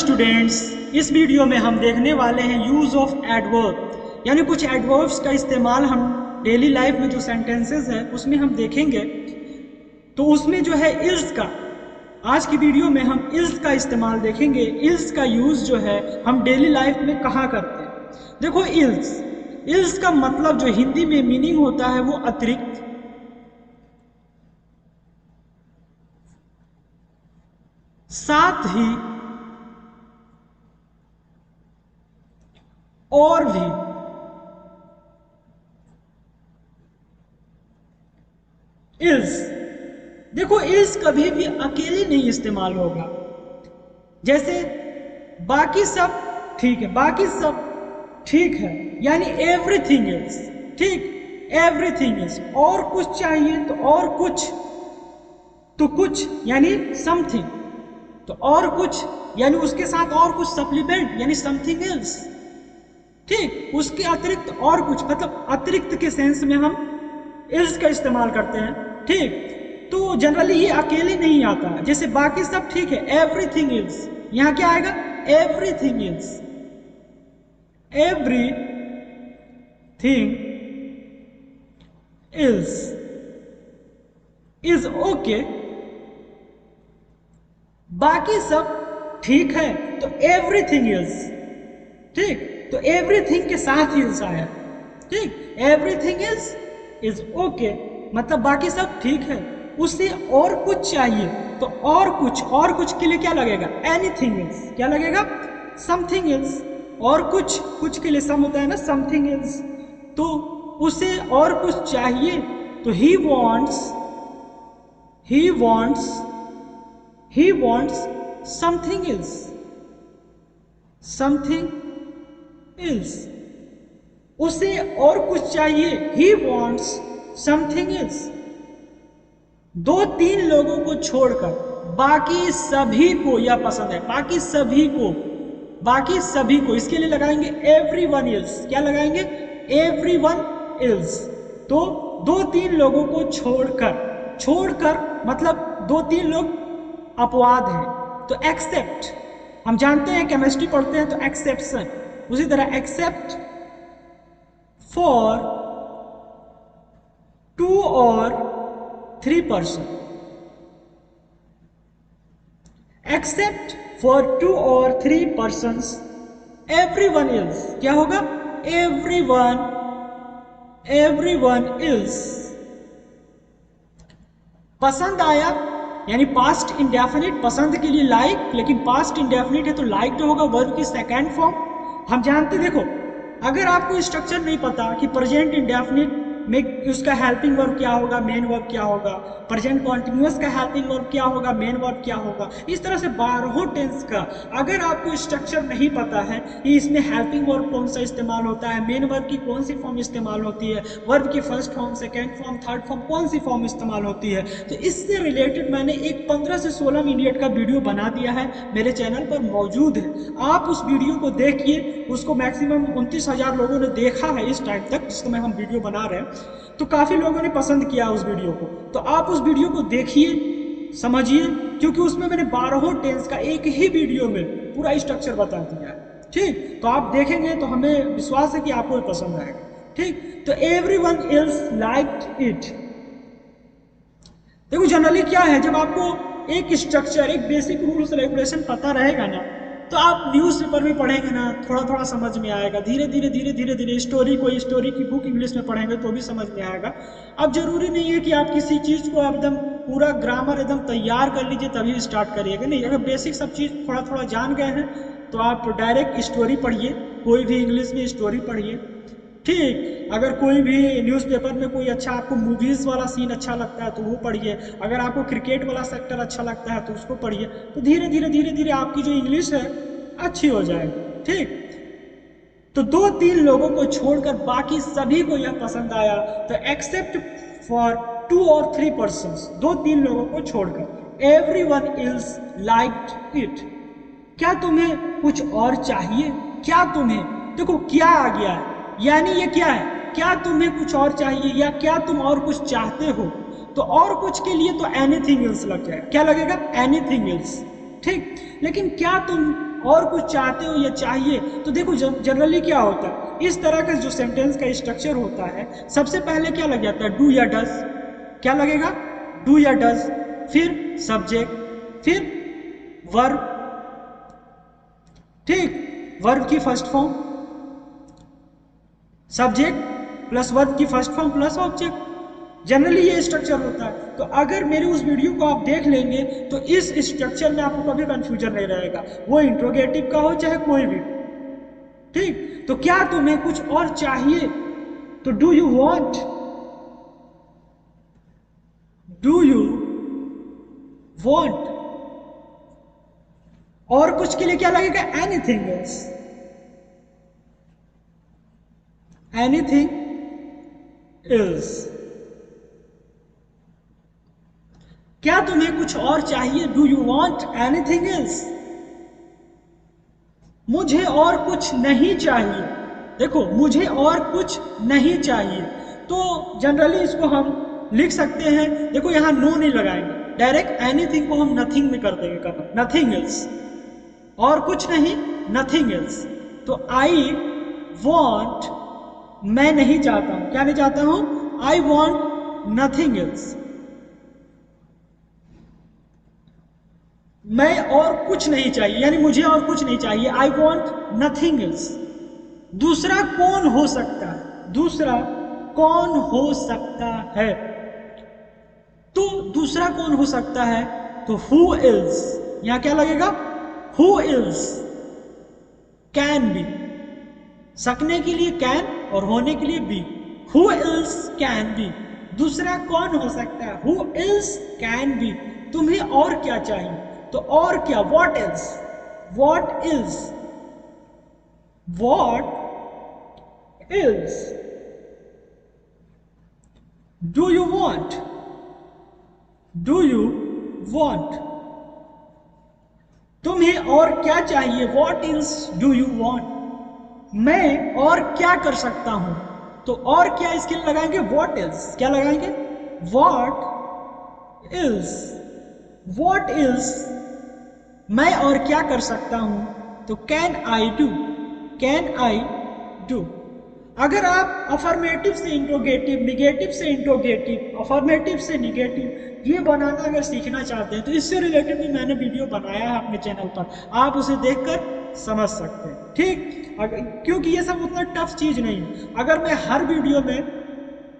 Students, इस video में हम देखने वाले हैं यूज़ ऑफ एडवर्ब, यानी कुछ एडवर्ब्स का इस्तेमाल हम डेली लाइफ में जो सेंटेंसेस है उसमें हम देखेंगे। तो उसमें जो है इल्स का, आज की वीडियो में हम इल्स का इस्तेमाल देखेंगे। इल्स का यूज़ जो है हम डेली लाइफ में कहाँ करते हैं। देखो इल्स का मतलब जो हिंदी में मीनिंग होता है वो अतिरिक्त, साथ ही, और भी। इल्स, देखो इल्स कभी भी अकेले नहीं इस्तेमाल होगा। जैसे बाकी सब ठीक है, बाकी सब ठीक है, यानी एवरीथिंग इल्स, ठीक, एवरीथिंग इल्स। और कुछ चाहिए तो और कुछ, तो कुछ यानी समथिंग, तो और कुछ यानी उसके साथ और कुछ सप्लीमेंट यानी समथिंग एल्स, ठीक, उसके अतिरिक्त और कुछ, मतलब अतिरिक्त के सेंस में हम इल्स का इस्तेमाल करते हैं, ठीक। तो जनरली ये अकेले नहीं आता है। जैसे बाकी सब ठीक है, एवरीथिंग इल्स, यहां क्या आएगा, everything ills, everything ills is okay. बाकी सब ठीक है तो एवरीथिंग इल्स, ठीक, तो एवरीथिंग के साथ इल्स आया, ठीक, एवरीथिंग इल्स इज ओके, मतलब बाकी सब ठीक है। उससे और कुछ चाहिए तो और कुछ के लिए क्या लगेगा, एनीथिंग इल्स, क्या लगेगा, समथिंग इल्स। और कुछ के लिए सम होता है ना, समथिंग इल्स। तो उसे और कुछ चाहिए तो ही wants something else, उसे और कुछ चाहिए, he wants something else। दो तीन लोगों को छोड़कर बाकी सभी को यह पसंद है, बाकी सभी को, इसके लिए लगाएंगे everyone else, क्या लगाएंगे, everyone else। तो दो तीन लोगों को छोड़कर मतलब दो तीन लोग अपवाद है, तो एक्सेप्ट, हम जानते हैं केमिस्ट्री पढ़ते हैं तो एक्सेप्शन, उसी तरह एक्सेप्ट फॉर 2 और 3 पर्सन, एक्सेप्ट फॉर 2 और 3 पर्सन्स, एवरीवन इल्स, क्या होगा, एवरीवन इल्स। पसंद आया यानी पास्ट इंडेफिनिट, पसंद के लिए लाइक, लेकिन पास्ट इंडेफिनिट है तो लाइक जो होगा वर्ब की सेकेंड फॉर्म। हम जानते, देखो अगर आपको स्ट्रक्चर नहीं पता कि प्रेजेंट इंडेफिनिट में उसका हेल्पिंग वर्ब क्या होगा, मेन वर्ब क्या होगा, प्रेजेंट कॉन्टिन्यूअस का हेल्पिंग वर्ब क्या होगा, मेन वर्ब क्या होगा, इस तरह से 12 टेंस का अगर आपको स्ट्रक्चर नहीं पता है कि इसमें हेल्पिंग वर्ब कौन सा इस्तेमाल होता है, मेन वर्ब की कौन सी फॉर्म इस्तेमाल होती है, वर्ब की first form, second form, third form, कौन सी फॉर्म इस्तेमाल होती है, तो इससे रिलेटेड मैंने एक 15 से 16 मिनट का वीडियो बना दिया है, मेरे चैनल पर मौजूद है। आप उस वीडियो को देखिए, उसको मैक्सिमम 29,000 लोगों ने देखा है इस टाइम तक, जिस समय हम वीडियो बना रहे हैं, तो काफ़ी लोगों ने पसंद किया उस वीडियो को। तो आप उस वीडियो को देखिए, समझिए, क्योंकि उसमें मैंने 12 टेंस का एक ही वीडियो में पूरा स्ट्रक्चर बता दिया है, ठीक। तो आप देखेंगे तो हमें विश्वास है कि आपको भी पसंद आएगा, ठीक। तो एवरीवन एल्स लाइक्ड इट। देखो जनरली क्या है, जब आपको एक स्ट्रक्चर, एक बेसिक रूल्स रेगुलेशन पता रहेगा ना, तो आप न्यूज़पेपर में पढ़ेंगे ना, थोड़ा थोड़ा समझ में आएगा, धीरे धीरे स्टोरी, कोई स्टोरी की बुक इंग्लिश में पढ़ेंगे तो भी समझ में आएगा। अब जरूरी नहीं है कि आप किसी चीज़ को एकदम पूरा ग्रामर एकदम तैयार कर लीजिए तभी स्टार्ट करिएगा, नहीं। अगर बेसिक सब चीज़ थोड़ा थोड़ा जान गए हैं तो आप डायरेक्ट स्टोरी पढ़िए, कोई भी इंग्लिश में स्टोरी पढ़िए, ठीक। अगर कोई भी न्यूज़पेपर में कोई अच्छा आपको मूवीज़ वाला सीन अच्छा लगता है तो वो पढ़िए, अगर आपको क्रिकेट वाला सेक्टर अच्छा लगता है तो उसको पढ़िए, तो धीरे धीरे आपकी जो इंग्लिश है अच्छी हो जाएगी, ठीक। तो दो तीन लोगों को छोड़कर बाकी सभी को यह पसंद आया, तो एक्सेप्ट फॉर 2 और 3 पर्सन्स, दो तीन लोगों को छोड़कर, एवरीवन एल्स लाइक्ड इट। क्या तुम्हें कुछ और चाहिए, क्या तुम्हें, देखो क्या आ गया है, यानी ये क्या है, क्या तुम्हें कुछ और चाहिए या क्या तुम और कुछ चाहते हो, तो और कुछ के लिए तो एनीथिंग एल्स लग जाए, क्या लगेगा, एनीथिंग एल्स, ठीक। लेकिन क्या तुम और कुछ चाहते हो या चाहिए, तो देखो जनरली क्या होता है, इस तरह का जो सेंटेंस का स्ट्रक्चर होता है, सबसे पहले क्या लग जाता है, डू या डज। क्या लगेगा, डू या डज, फिर सब्जेक्ट, फिर वर्ब, ठीक, वर्ब की first form, subject plus verb की first form plus object. Generally ये स्ट्रक्चर होता है। तो अगर मेरे उस वीडियो को आप देख लेंगे तो इस स्ट्रक्चर में आपको कभी कंफ्यूजन नहीं रहेगा, वो इंट्रोगेटिव का हो चाहे कोई भी, ठीक। तो क्या तुम्हें कुछ और चाहिए, तो do you want, do you want. और कुछ के लिए क्या लगेगा, एनीथिंग एल्स, एनीथिंग एल्स। क्या तुम्हें कुछ और चाहिए, do you want anything else. मुझे और कुछ नहीं चाहिए, देखो मुझे और कुछ नहीं चाहिए, तो जनरली इसको हम लिख सकते हैं, देखो यहां नो नहीं लगाएंगे, डायरेक्ट एनीथिंग को हम नथिंग में कर देंगे, करना नथिंग एल्स, और कुछ नहीं, नथिंग एल्स। तो आई वॉन्ट, मैं नहीं चाहता हूं, क्या नहीं चाहता हूं, आई वॉन्ट नथिंग एल्स, मैं और कुछ नहीं चाहिए, यानी मुझे और कुछ नहीं चाहिए, आई वॉन्ट नथिंग एल्स। दूसरा कौन हो सकता है, दूसरा कौन हो सकता है, तो दूसरा कौन हो सकता है, तो हु इल्स, यहां क्या लगेगा, हु इल्स कैन बी, सकने के लिए कैन और होने के लिए be, who else can be, दूसरा कौन हो सकता है, हु इल्स कैन बी। तुम्हें और क्या चाहिए, तो और क्या, what ills, what ills, what ills do you want, do you want, तुम्हें और क्या चाहिए, what ills do you want, मैं और क्या कर सकता हूं, तो और क्या इसके लिए लगाएंगे, वॉट इल्स, क्या लगाएंगे, वॉट इल्स, वॉट इल्स मैं और क्या कर सकता हूं, तो can I do, can I do. अगर आप अफर्मेटिव से इंट्रोगेटिव, निगेटिव से इंट्रोगेटिव, अफर्मेटिव से निगेटिव ये बनाना अगर सीखना चाहते हैं, तो इससे रिलेटेड भी मैंने वीडियो बनाया है अपने चैनल पर, आप उसे देखकर समझ सकते हैं, ठीक। क्योंकि ये सब उतना टफ चीज नहीं है, अगर मैं हर वीडियो में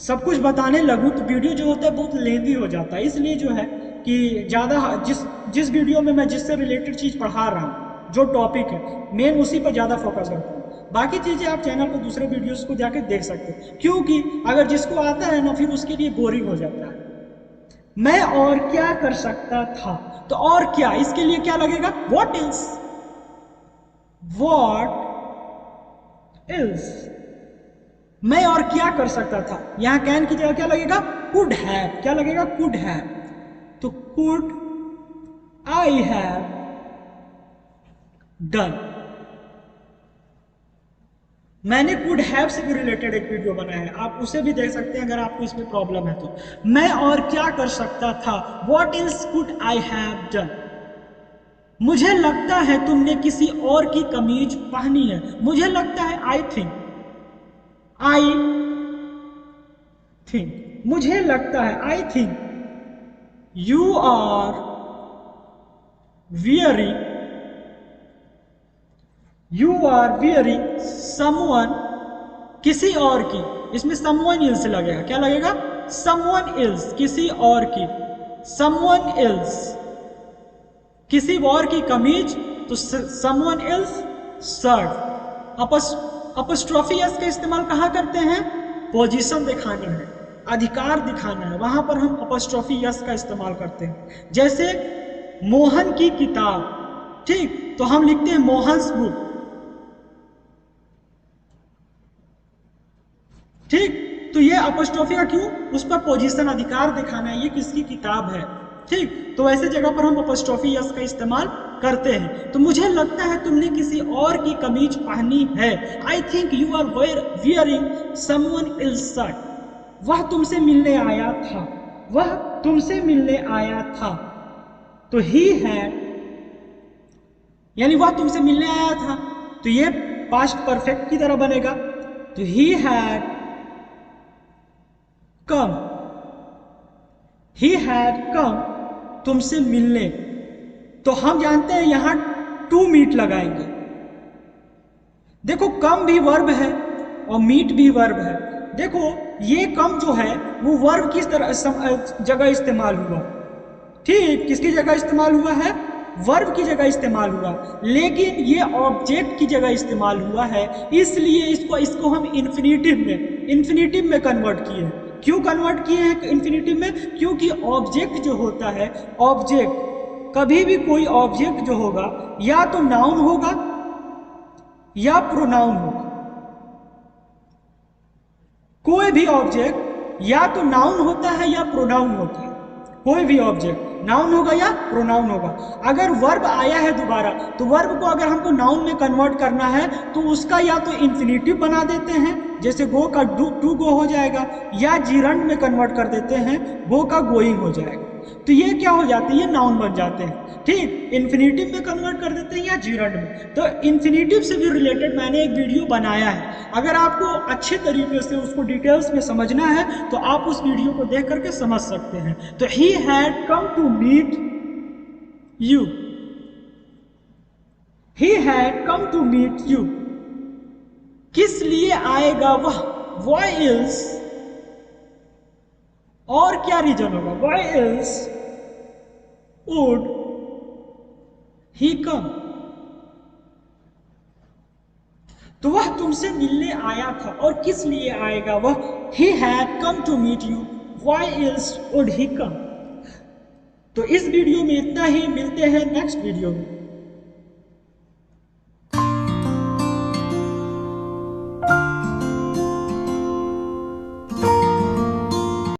सब कुछ बताने लगूं तो वीडियो जो होता है बहुत लेंदी हो जाता है, इसलिए जो है कि ज़्यादा जिस जिस वीडियो में मैं जिससे रिलेटेड चीज़ पढ़ा रहा हूँ, जो टॉपिक है मेन उसी पर ज़्यादा फोकस करता हूँ, बाकी चीज़ें आप चैनल पर दूसरे वीडियोस को जाकर देख सकते हैं, क्योंकि अगर जिसको आता है ना फिर उसके लिए बोरिंग हो जाता है। मैं और क्या कर सकता था, तो और क्या, इसके लिए क्या लगेगा, वॉट इल्स, वॉट इल्स मैं और क्या कर सकता था, यहां कैन की जगह क्या लगेगा, कुड हैव, क्या लगेगा, कुड हैव, तो कुड आई हैव डन। मैंने कुड हैव से भी रिलेटेड एक वीडियो बनाया है, आप उसे भी देख सकते हैं अगर आपको इसमें प्रॉब्लम है तो। मैं और क्या कर सकता था, what ills could I have done. मुझे लगता है तुमने किसी और की कमीज पहनी है, मुझे लगता है, आई थिंक, आई थिंक, मुझे लगता है, I think you are wearing, you are wearing someone, किसी और की, इसमें समवन इल्स लगेगा, क्या लगेगा, समवन इल्स, किसी और की, समवन इल्स किसी और की कमीज, तो someone ills shirt. Apostrophe S का इस्तेमाल कहाँ करते हैं, पोजीशन दिखाना है, अधिकार दिखाना है, वहां पर हम अपस्ट्रॉफी एस का इस्तेमाल करते हैं। जैसे मोहन की किताब, ठीक, तो हम लिखते हैं मोहन्स बुक, ठीक। तो ये अपस्ट्रॉफी का क्यों, उस पर पोजीशन, अधिकार दिखाना है, ये किसकी किताब है, ठीक। तो ऐसे जगह पर हम अपस्ट्रॉफी यस का इस्तेमाल करते हैं। तो मुझे लगता है तुमने किसी और की कमीज पहनी है, I think you are wearing someone else shirt, वह तुमसे मिलने आया था, वह तुमसे मिलने आया था, तो ही हैड यानी वह तुमसे मिलने आया था, तो ये पास्ट परफेक्ट की तरह बनेगा। तो he had come, he had कम, तुमसे मिलने। तो हम जानते हैं यहां टू मीट लगाएंगे। देखो कम भी वर्ब है और मीट भी वर्ब है। देखो ये कम जो है वो वर्ब किस तरह जगह इस्तेमाल हुआ, ठीक, किसकी जगह इस्तेमाल हुआ है, वर्ब की जगह इस्तेमाल हुआ, लेकिन ये ऑब्जेक्ट की जगह इस्तेमाल हुआ है, इसलिए इसको हम इन्फिनेटिव में कन्वर्ट किए। क्यों कन्वर्ट किए हैं इन्फिनेटिव में? क्योंकि ऑब्जेक्ट जो होता है, ऑब्जेक्ट, कभी भी कोई ऑब्जेक्ट जो होगा या तो नाउन होगा या प्रोनाउन होगा। कोई भी ऑब्जेक्ट या तो नाउन होता है या प्रोनाउन होता है। कोई भी ऑब्जेक्ट नाउन होगा या प्रोनाउन होगा। अगर वर्ब आया है दोबारा, तो वर्ब को अगर हमको नाउन में कन्वर्ट करना है तो उसका या तो इन्फिनेटिव बना देते हैं, जैसे गो का टू गो हो जाएगा, या जीरंड में कन्वर्ट कर देते हैं, गो का गोइंग हो जाएगा। तो ये क्या हो जाते हैं, ये नाउन बन जाते हैं, ठीक। इन्फिनेटिव में कन्वर्ट कर देते हैं या जीरंड में। तो इन्फिनेटिव से भी रिलेटेड मैंने एक वीडियो बनाया है, अगर आपको अच्छे तरीके से उसको डिटेल्स में समझना है तो आप उस वीडियो को देख करके समझ सकते हैं। तो he had come to meet you, he had come to meet you, किस लिए आएगा वह, वाई इल्स, और क्या रीजन होगा, Y else would he come, तो वह तुमसे मिलने आया था, और किस लिए आएगा वह, he had come to meet you, why else would he come. तो इस वीडियो में इतना ही, मिलते हैं नेक्स्ट वीडियो में।